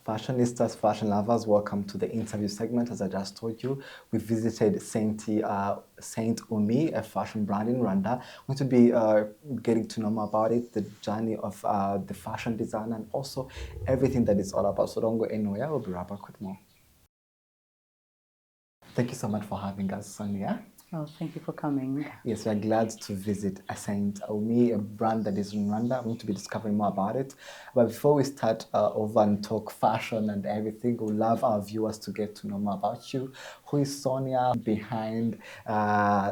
Fashionistas, fashion lovers, welcome to the interview segment. As I just told you, we visited Saint Umi, a fashion brand in Rwanda. We're going to be getting to know more about it, the journey of the fashion design, and also everything that it's all about. So don't go anywhere. We'll be right back with more. Thank you so much for having us, Sonia. Oh, thank you for coming. Yes, we're glad to visit Saint Omi, a brand that is in Rwanda. I'm going to be discovering more about it. But before we start over and talk fashion and everything, we'd love our viewers to get to know more about you. Who is Sonia behind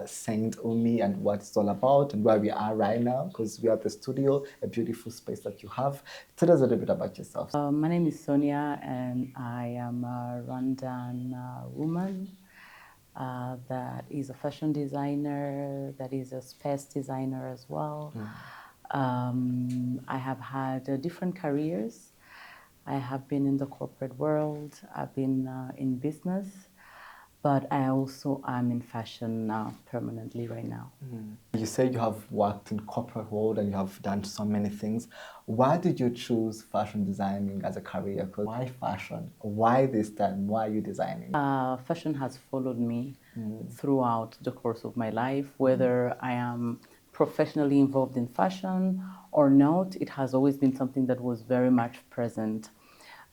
Saint Omi and what it's all about and where we are right now? Because we are at the studio, a beautiful space that you have. Tell us a little bit about yourself. My name is Sonia, and I am a Rwandan woman that is a fashion designer, that is a space designer as well. I have had different careers. I have been in the corporate world, I've been in business, but I also am in fashion permanently right now. You say you have worked in corporate world and you have done so many things. Why did you choose fashion designing as a career? 'Cause why fashion? Why this time? Why are you designing? Fashion has followed me throughout the course of my life, whether I am professionally involved in fashion or not. It has always been something that was very much present.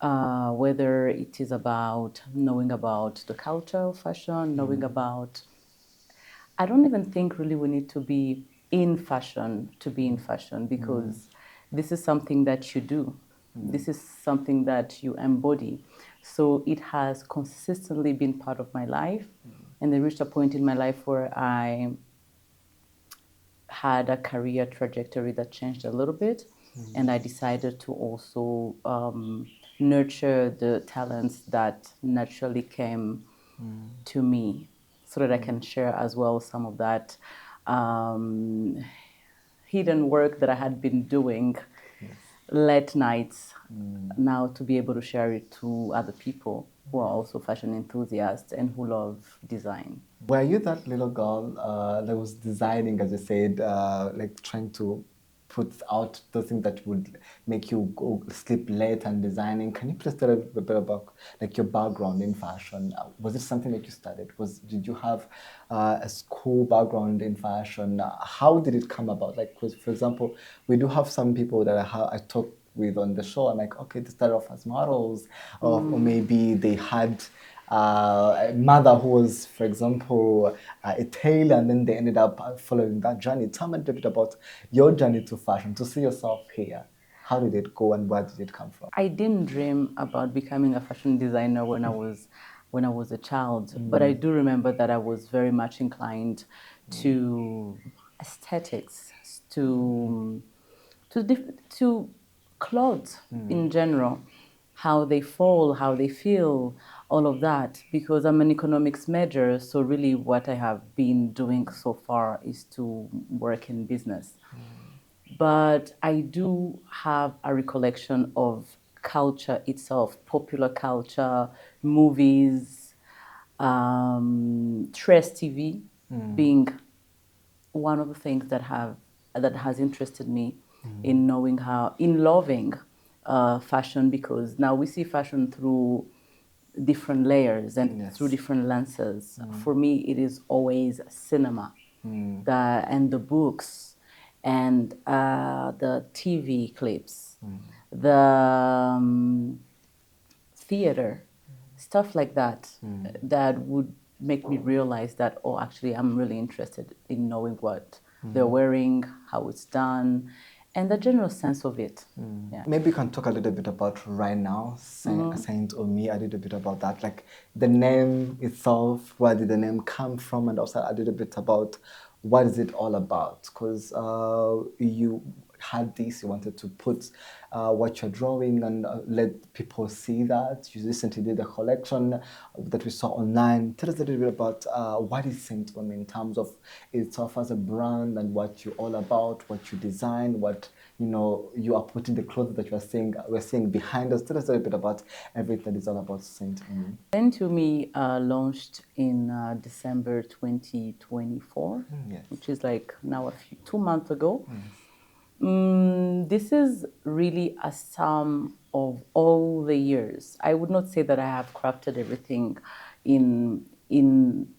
Whether it is about knowing about the culture of fashion, knowing about, I don't even think really we need to be in fashion to be in fashion, because this is something that you do. This is something that you embody. So it has consistently been part of my life. And I reached a point in my life where I had a career trajectory that changed a little bit. And I decided to also nurture the talents that naturally came to me, so that I can share as well some of that hidden work that I had been doing late nights, now to be able to share it to other people who are also fashion enthusiasts and who love design. Were you that little girl that was designing, as you said, like trying to put out those things that would make you go sleep late and designing? Can you please tell us a bit about like your background in fashion? Was it something that you studied? Did you have a school background in fashion? How did it come about? Like, 'cause for example, we do have some people that I talk with on the show. I'm like, okay, they started off as models, or maybe they had a mother who was, for example, a tailor, and then they ended up following that journey. Tell me a little bit about your journey to fashion, to see yourself here. How did it go and where did it come from? I didn't dream about becoming a fashion designer when I was a child, but I do remember that I was very much inclined to aesthetics, to clothes in general, how they fall, how they feel, all of that, because I'm an economics major. So really what I have been doing so far is to work in business. But I do have a recollection of culture itself, popular culture, movies, Trace TV being one of the things that has interested me in knowing in loving fashion, because now we see fashion through different layers and through different lenses. For me, it is always cinema, and the books, and the TV clips, the theater, stuff like that, that would make me realize that, oh, actually, I'm really interested in knowing what they're wearing, how it's done, and the general sense of it. Yeah. Maybe you can talk a little bit about right now, Saint Omi, a little bit about that, like the name itself, where did the name come from, and also a little bit about what is it all about? Because you had this, you wanted to put what you're drawing and let people see that. You recently did a collection that we saw online. Tell us a little bit about what is Saint Omi in terms of itself as a brand and what you're all about, what you design, what you are putting the clothes that we're seeing behind us. Tell us a little bit about everything that is all about Saint Omi. Saint Omi launched in December 2024, Yes. which is like now 2 months ago. This is really a sum of all the years. I would not say that I have crafted everything in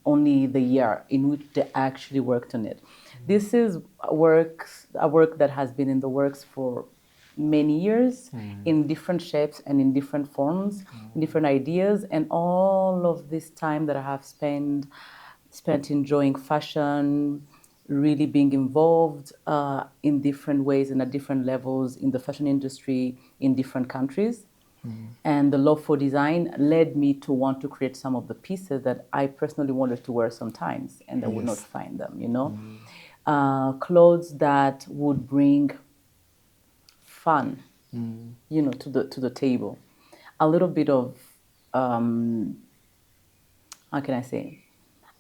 only the year in which they actually worked on it. This is a work that has been in the works for many years in different shapes and in different forms, different ideas, and all of this time that I have spent enjoying fashion, really being involved in different ways and at different levels in the fashion industry in different countries. And the love for design led me to want to create some of the pieces that I personally wanted to wear sometimes and I would not Yes. find them, you know. Clothes that would bring fun, you know, to the table. A little bit of, how can I say,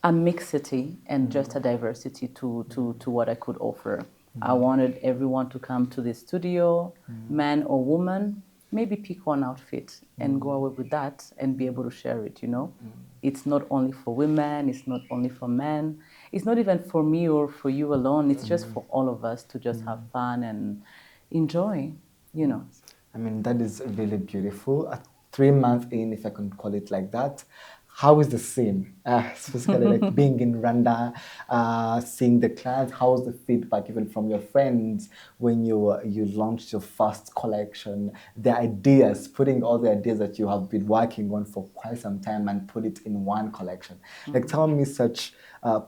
a mixity and just a diversity to what I could offer. I wanted everyone to come to the studio, man or woman, maybe pick one outfit and go away with that and be able to share it, you know? It's not only for women, it's not only for men, it's not even for me or for you alone, it's just for all of us to just have fun and enjoy, you know. I mean, that is really beautiful. 3 months in, if I can call it like that, how is the scene? Specifically, like being in Rwanda, seeing the clients. How's the feedback, even from your friends, when you launched your first collection? The ideas, putting all the ideas that you have been working on for quite some time and put it in one collection. Like, tell me such.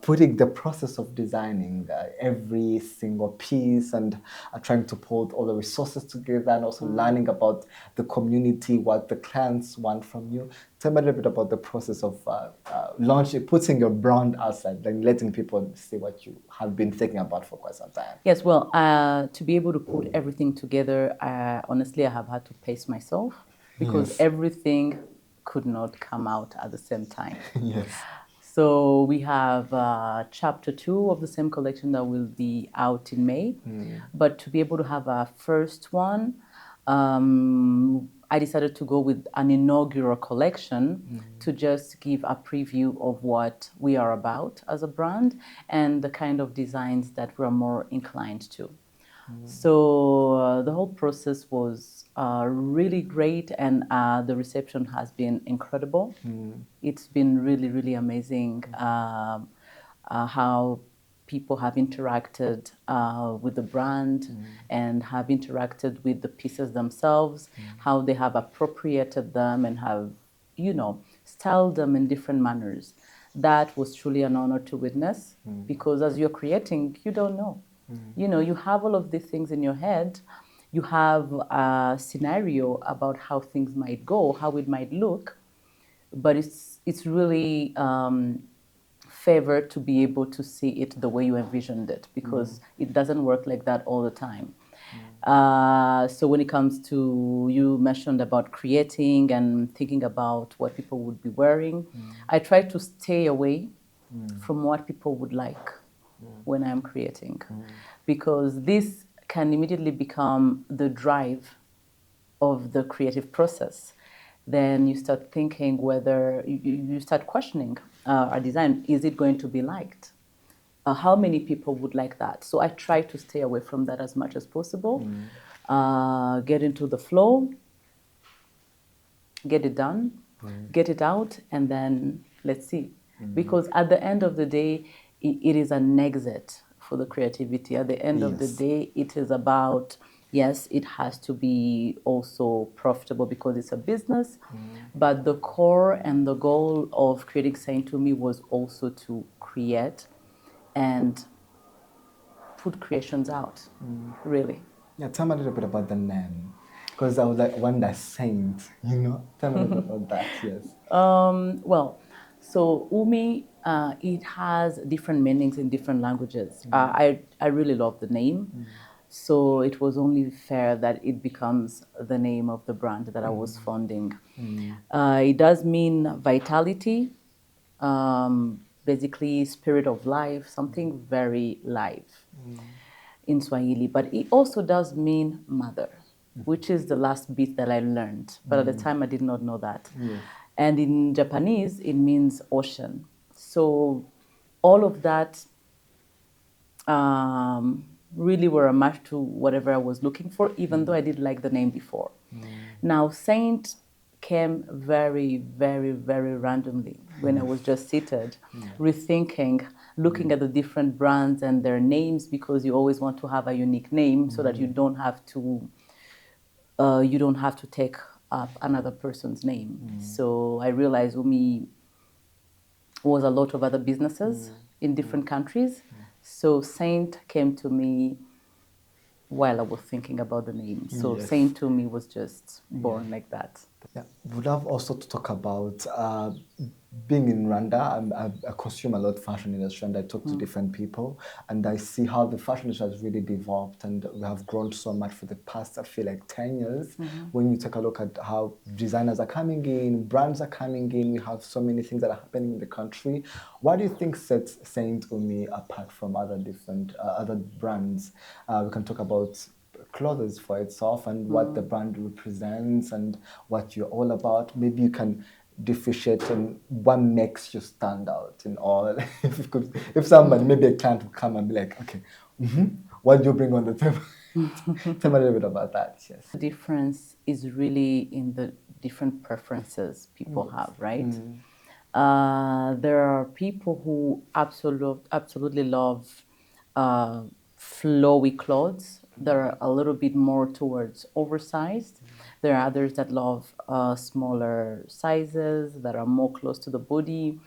Putting the process of designing every single piece and trying to put all the resources together and also learning about the community, what the clients want from you. Tell me a little bit about the process of launching, putting your brand outside, like letting people see what you have been thinking about for quite some time. Yes, well, to be able to put everything together, honestly, I have had to pace myself because Yes. everything could not come out at the same time. Yes. So we have chapter 2 of the same collection that will be out in May. But to be able to have a first one, I decided to go with an inaugural collection to just give a preview of what we are about as a brand and the kind of designs that we're more inclined to. So the whole process was really great, and the reception has been incredible. It's been really, really amazing how people have interacted with the brand and have interacted with the pieces themselves, how they have appropriated them and have, you know, styled them in different manners. That was truly an honor to witness because as you're creating, you don't know. You know, you have all of these things in your head. You have a scenario about how things might go, how it might look, but it's really favor to be able to see it the way you envisioned it because it doesn't work like that all the time. So when it comes to, you mentioned about creating and thinking about what people would be wearing, I try to stay away from what people would like when I'm creating because this can immediately become the drive of the creative process. Then you start thinking whether you start questioning our design. Is it going to be liked? How many people would like that? So I try to stay away from that as much as possible. Get into the flow, get it done, get it out, and then let's see. Because at the end of the day, it is an exit for the creativity. At the end of the Yes. day, it is about, yes, it has to be also profitable because it's a business, but the core and the goal of creating Saying to Me was also to create and put creations out, really. Yeah, tell me a little bit about the name. Because I was like, Wonder Saint, you know? Tell me a little bit about that, yes. Well, so Umi, it has different meanings in different languages. I really love the name. So it was only fair that it becomes the name of the brand that I was founding. It does mean vitality, basically spirit of life, something very live in Swahili. But it also does mean mother, which is the last bit that I learned. But at the time, I did not know that. Yes. And in Japanese, it means ocean. So all of that really were a match to whatever I was looking for, even though I did like the name before. Now, Saint came very, very, very randomly when I was just seated, rethinking, looking at the different brands and their names, because you always want to have a unique name so that you don't have to take up another person's name. So I realized Umi was a lot of other businesses in different countries. So Saint came to me while I was thinking about the name. So Yes. Saint to me was just born like that. Yeah, would love also to talk about being in Rwanda. I consume a lot of fashion industry, and I talk to different people, and I see how the fashion industry has really developed, and we have grown so much for the past, I feel like 10 years. When you take a look at how designers are coming in, brands are coming in, we have so many things that are happening in the country. What do you think sets Saint Umi apart from other different other brands? We can talk about clothes for itself and what the brand represents and what you're all about. Maybe you can differentiate on what makes you stand out in all. If someone, maybe a client will come and be like, okay, what do you bring on the table? Tell me a little bit about that. Yes. The difference is really in the different preferences people have, right? There are people who absolutely love flowy clothes that are a little bit more towards oversized. There are others that love smaller sizes that are more close to the body.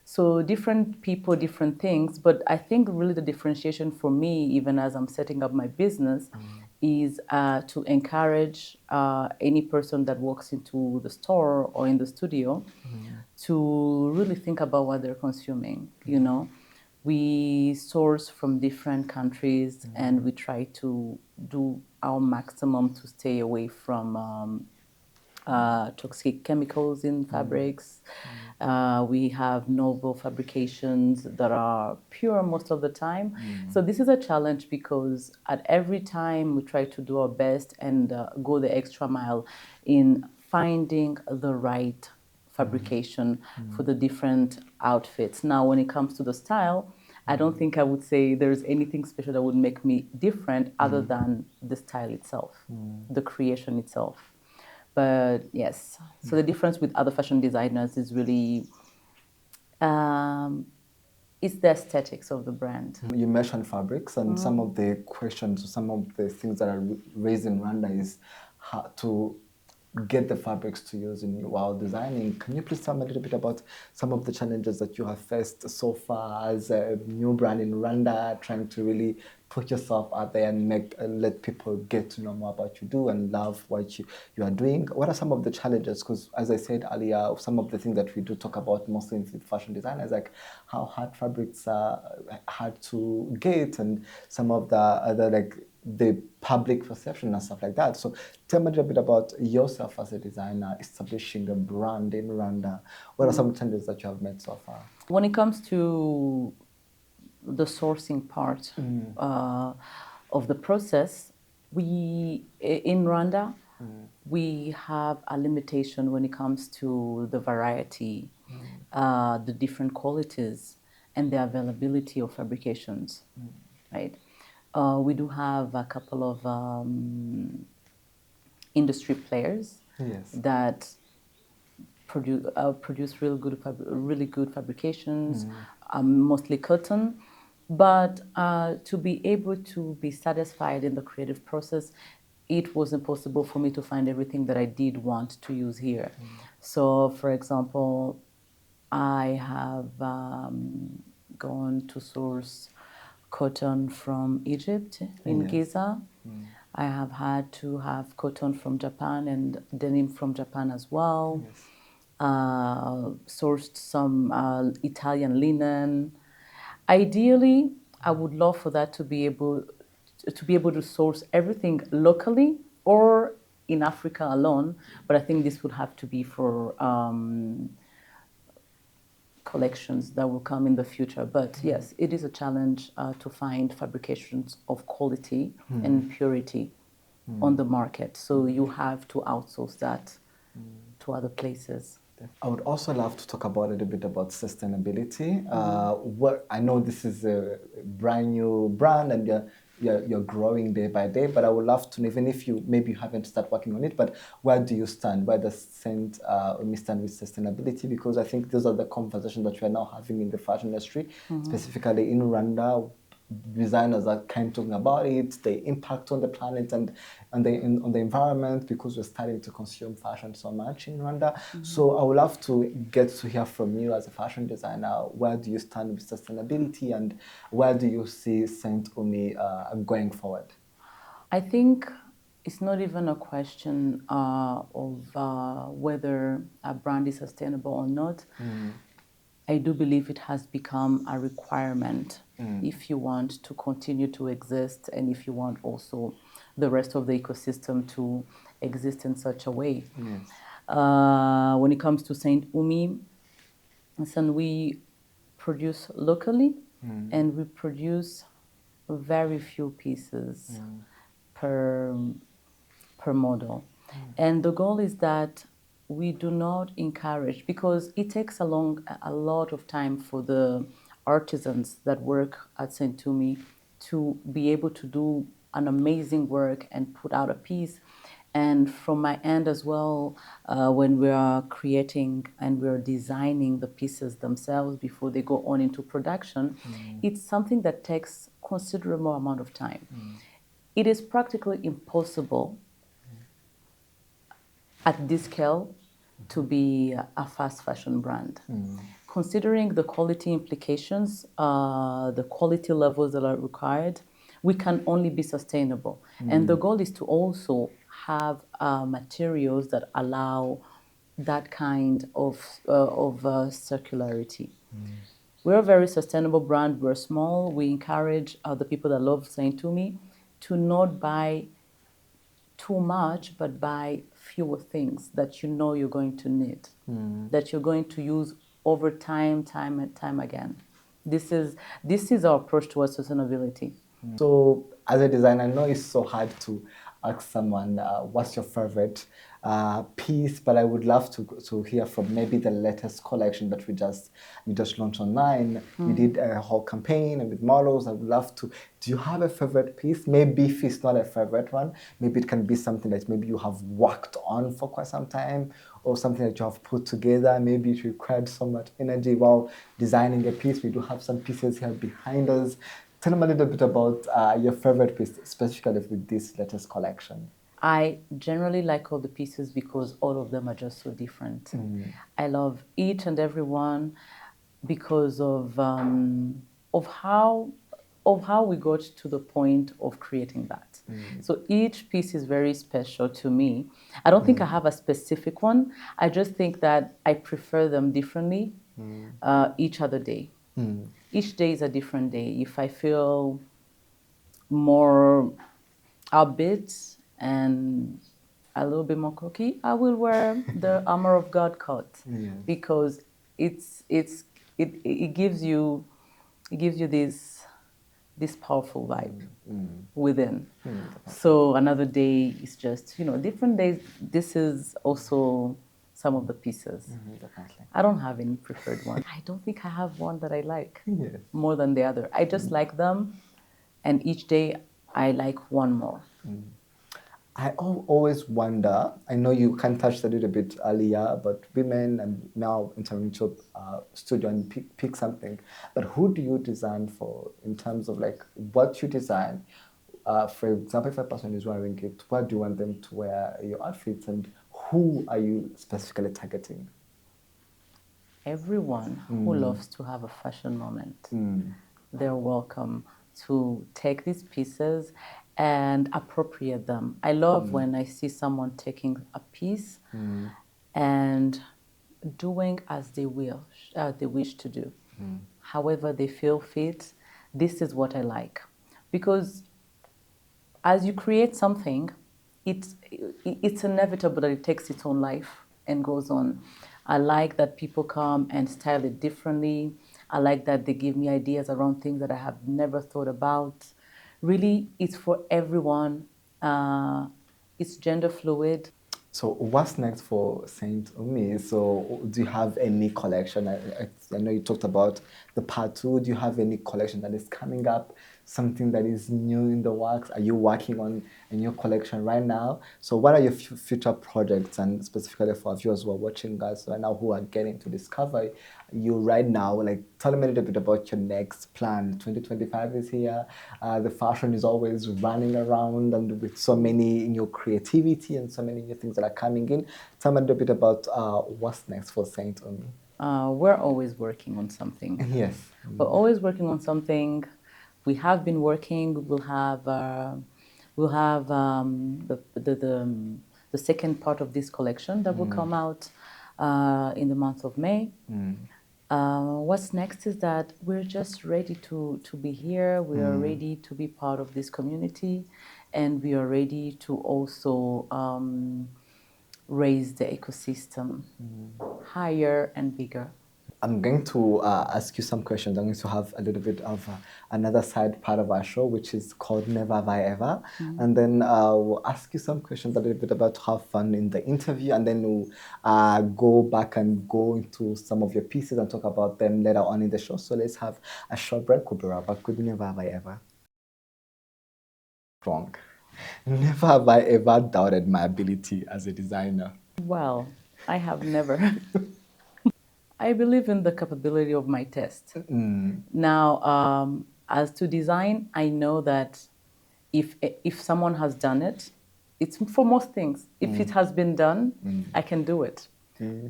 So different people, different things. But I think really the differentiation for me, even as I'm setting up my business, is to encourage any person that walks into the store or in the studio to really think about what they're consuming. You know, we source from different countries, and we try to do our maximum to stay away from toxic chemicals in fabrics. We have novel fabrications that are pure most of the time. So this is a challenge because at every time we try to do our best and go the extra mile in finding the right fabrication for the different outfits. Now, when it comes to the style, I don't think I would say there's anything special that would make me different other than the style itself, the creation itself. But yes, so the difference with other fashion designers is really it's the aesthetics of the brand. You mentioned fabrics, and some of the questions, some of the things that are raised in Rwanda is how to get the fabrics to use in while designing. Can you please tell me a little bit about some of the challenges that you have faced so far as a new brand in Rwanda, trying to really put yourself out there and make let people get to know more about what you do and love what you are doing? What are some of the challenges? Because as I said earlier, some of the things that we do talk about mostly in fashion design is like how hard fabrics are hard to get, and some of the other like the public perception and stuff like that. So tell me a little bit about yourself as a designer, establishing a brand in Rwanda. What are some challenges that you have met so far? When it comes to the sourcing part of the process, we in Rwanda we have a limitation when it comes to the variety, the different qualities, and the availability of fabrications, right? We do have a couple of industry players Yes. that produce really good fabrications, mostly cotton. But to be able to be satisfied in the creative process, it was impossible for me to find everything that I did want to use here. So, for example, I have gone to source cotton from Egypt in Giza. I have had to have cotton from Japan and denim from Japan as well. Sourced some Italian linen. Ideally, I would love for that to be able to source everything locally or in Africa alone, but I think this would have to be for collections that will come in the future. But yes, it is a challenge to find fabrications of quality and purity on the market. So you have to outsource that to other places. I would also love to talk about a little bit about sustainability. What I know this is a brand new brand, and you're growing day by day. But I would love to know, even if you maybe you haven't started working on it, but where do you stand? Where does Saint Umi stand with sustainability? Because I think those are the conversations that we're now having in the fashion industry, specifically in Rwanda. Designers are kind of talking about it, the impact on the planet and on the environment, because we're starting to consume fashion so much in Rwanda. So I would love to get to hear from you as a fashion designer. Where do you stand with sustainability, and where do you see Saint Umi going forward? I think it's not even a question of whether a brand is sustainable or not. I do believe it has become a requirement if you want to continue to exist, and if you want also the rest of the ecosystem to exist in such a way. Yes. When it comes to Saint Umi, listen, we produce locally and we produce very few pieces per model. And the goal is that we do not encourage, because it takes a lot of time for the artisans that work at Saint Tumi to be able to do an amazing work and put out a piece. And from my end as well, when we are creating and we're designing the pieces themselves before they go on into production, it's something that takes considerable amount of time. It is practically impossible at this scale to be a fast fashion brand. Considering the quality implications, the quality levels that are required, we can only be sustainable. And the goal is to also have materials that allow that kind of circularity. We're a very sustainable brand. We're small. We encourage the people that love Saint Tumi to not buy too much, but buy fewer things that you know you're going to need, that you're going to use over time and time again. This is our approach towards sustainability. So, as a designer, I know it's so hard to ask someone what's your favorite piece, but I would love to hear from maybe the latest collection that we just launched online. You did a whole campaign and with models. I would love to. Do you have a favorite piece? Maybe if it's not a favorite one, maybe it can be something that maybe you have worked on for quite some time, or something that you have put together. Maybe it required so much energy while designing a piece. We do have some pieces here behind us. Tell them a little bit about your favorite piece, specifically with this latest collection. I generally like all the pieces because all of them are just so different. I love each and every one because of how we got to the point of creating that. So each piece is very special to me. I don't think I have a specific one. I just think that I prefer them differently each other day. Each day is a different day. If I feel more upbeat and a little bit more cocky, I will wear the Armor of God coat because it gives you this powerful vibe within. So another day is just different days. This is also some of the pieces. Definitely. I don't have any preferred one. I don't think I have one that I like more than the other. I just like them, and each day I like one more. I always wonder, I know you can touch a little bit earlier about women and now entering into studio and pick something, but who do you design for in terms of like what you design? For example, if a person is wearing it, what do you want them to wear your outfits, and who are you specifically targeting? Everyone who loves to have a fashion moment, they're welcome to take these pieces and appropriate them. I love when I see someone taking a piece and doing as they wish to do, however they feel fit. This is what I like, because as you create something, it's inevitable that it takes its own life and goes on. I like that people come and style it differently. I like that they give me ideas around things that I have never thought about. Really, it's for everyone. It's gender fluid. So what's next for Saint Umi? So do you have any collection? I know you talked about the part two. Do you have any collection that is coming up something that is new in the works? Are you working on a new collection right now? So what are your future projects, and specifically for viewers who are watching us right now who are getting to discover you right now? Like, tell me a little bit about your next plan. 2025 is here. The fashion is always running around, and with so many new creativity and so many new things that are coming in. Tell me a little bit about what's next for Saint Omi. We're always working on something. Yes. We're always working on something. We have been working. We'll have the second part of this collection that will come out in the month of May. What's next is that we're just ready to be here. We are ready to be part of this community, and we are ready to also raise the ecosystem higher and bigger. I'm going to ask you some questions. I'm going to have a little bit of another side part of our show, which is called Never Have I Ever. And then we'll ask you some questions a little bit about to have fun in the interview. And then we'll go back and go into some of your pieces and talk about them later on in the show. So let's have a short break. We'll be right back with Never Have I Ever. Wrong. Never have I ever doubted my ability as a designer. Well, I have never. I believe in the capability of my test. Now, as to design, I know that if someone has done it, it's for most things. If it has been done, I can do it.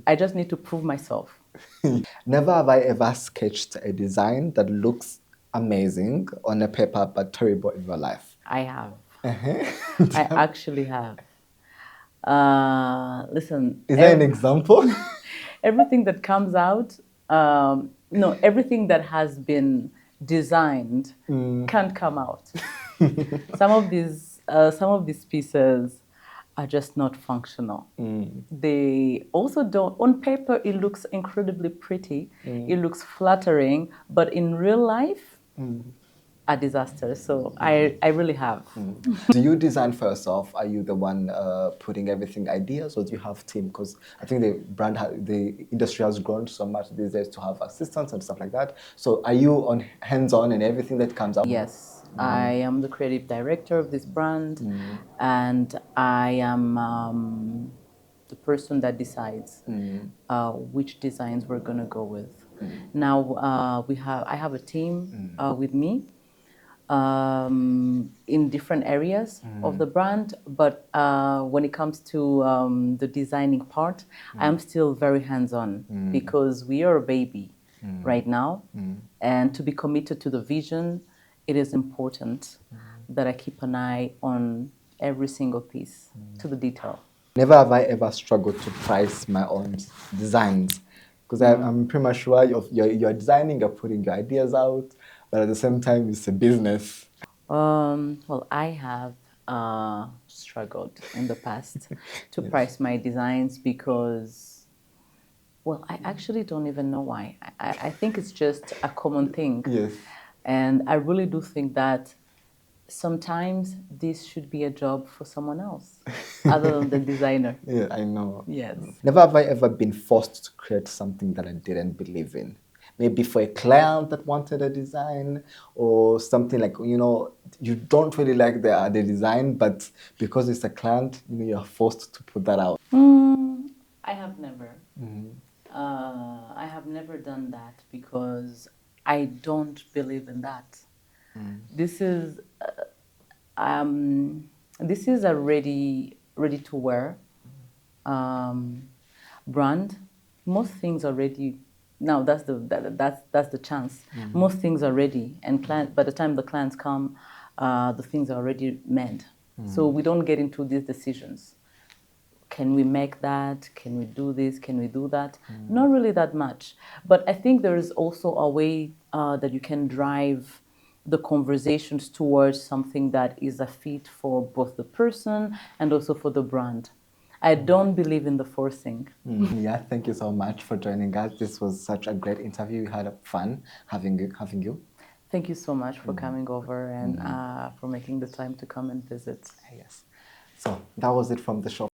I just need to prove myself. Never have I ever sketched a design that looks amazing on a paper but terrible in real life. I have. I actually have. Listen. Is there an example? Everything that comes out, no, everything that has been designed can't come out. Some of these pieces are just not functional. They also don't, on paper, it looks incredibly pretty. It looks flattering, but in real life, a disaster. So I really have. Do you design for yourself? Are you the one putting everything ideas, or do you have team? Because I think the industry has grown so much these days to have assistants and stuff like that. So are you on hands-on in everything that comes out? Yes, I am the creative director of this brand, and I am the person that decides which designs we're gonna go with. Now I have a team with me. In different areas of the brand, but when it comes to the designing part, I'm still very hands-on because we are a baby right now, and to be committed to the vision, it is important that I keep an eye on every single piece to the detail. Never have I ever struggled to price my own designs, because I'm pretty much sure you're designing, you're putting your ideas out, but at the same time, it's a business. Well, I have struggled in the past to price my designs because, well, I actually don't even know why. I think it's just a common thing. Yes. And I really do think that sometimes this should be a job for someone else other than the designer. Yeah, I know. Yes. Never have I ever been forced to create something that I didn't believe in. Maybe for a client that wanted a design, or something like, you don't really like the design, but because it's a client, you're forced to put that out. I have never. I have never done that because I don't believe in that. This is a ready to wear brand. Most things are ready. Now that's the chance. Most things are ready, and by the time the clients come, the things are already made. So we don't get into these decisions. Can we make that? Can we do this? Can we do that? Not really that much. But I think there is also a way that you can drive the conversations towards something that is a fit for both the person and also for the brand. I don't believe in the forcing. Yeah, thank you so much for joining us. This was such a great interview. We had fun having you. Thank you so much for coming over and for making the time to come and visit. Yes. So that was it from the show.